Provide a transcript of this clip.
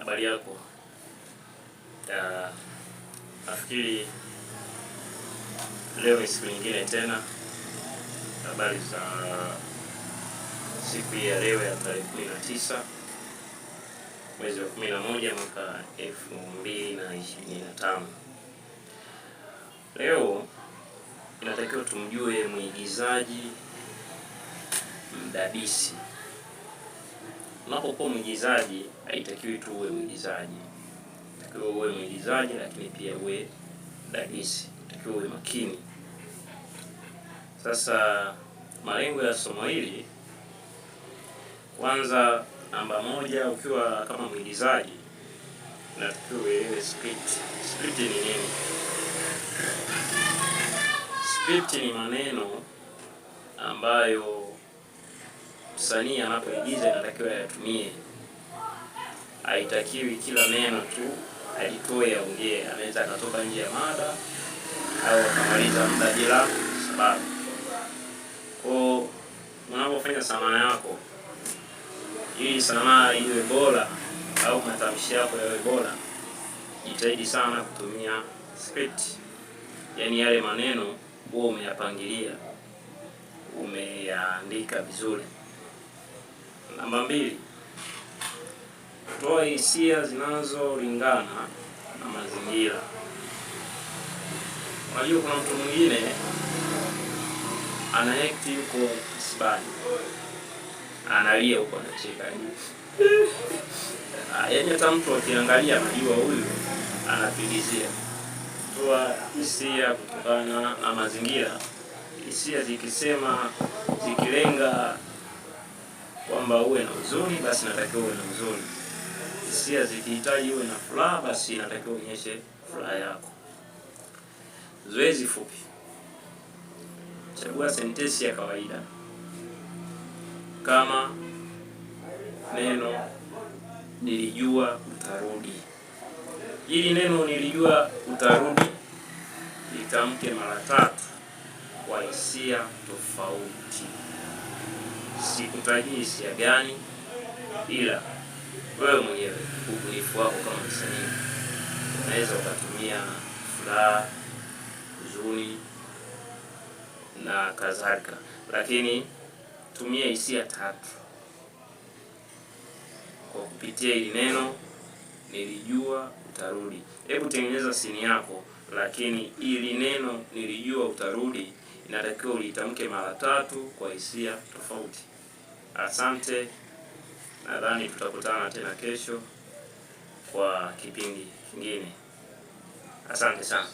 Habari yako. Nafikiri leo ni siku nyingine tena. Habari za siku ya leo ya tarehe 19 mwezi wa 11 mwaka 2025. Leo inatakiwa tumjue mwigizaji mdadisi. Unapokuwa mwigizaji, haitakiwi tu uwe mwigizaji. Inatakiwa uwe mwigizaji lakini pia uwe mdadisi. Inatakiwa uwe makini. Sasa malengo ya somo hili, kwanza, namba moja, ukiwa kama mwigizaji inatakiwa uelewe script. Script ni nini? Script ni maneno ambayo msanii anapoigiza inatakiwa yatumie. Haitakiwi kila neno tu alitoe aongee. Anaweza akatoka nje ya mada au akamaliza muda bila sababu. Kwa unapofanya sanaa yako, ili sanaa iwe bora au matamshi yako yawe bora, jitahidi sana kutumia script. Yaani yale maneno wewe umeyapangilia, umeyaandika vizuri. Namba 2, toa hisia zinazolingana na mazingira. Unajua kuna mtu mwingine ana act yuko msibani, analia huko anacheka. Yaani hata mtu akiangalia anajua huyu anapigizia. Toa hisia kutokana na mazingira. Hisia zikilenga kwamba uwe na huzuni, basi inatakiwa uwe na huzuni. Hisia zikihitaji uwe na furaha, basi inatakiwa uonyeshe furaha yako. Zoezi fupi. Chagua sentensi ya kawaida. Kama neno nilijua utarudi. Hili neno nilijua utarudi litamke mara 3 kwa hisia tofauti. Sikutajii hisia gani, ila wewe mwenyewe ubunifu wako kama msanii unaweza ukatumia furaha, huzuni na kadhalika, lakini tumia hisia 3 kwa kupitia hili neno nilijua utarudi. Hebu tengeneza sini yako, lakini hili neno nilijua utarudi inatakiwa ulitamke mara 3 kwa hisia tofauti. Asante, nadhani tutakutana tena kesho kwa kipindi kingine. Asante sana.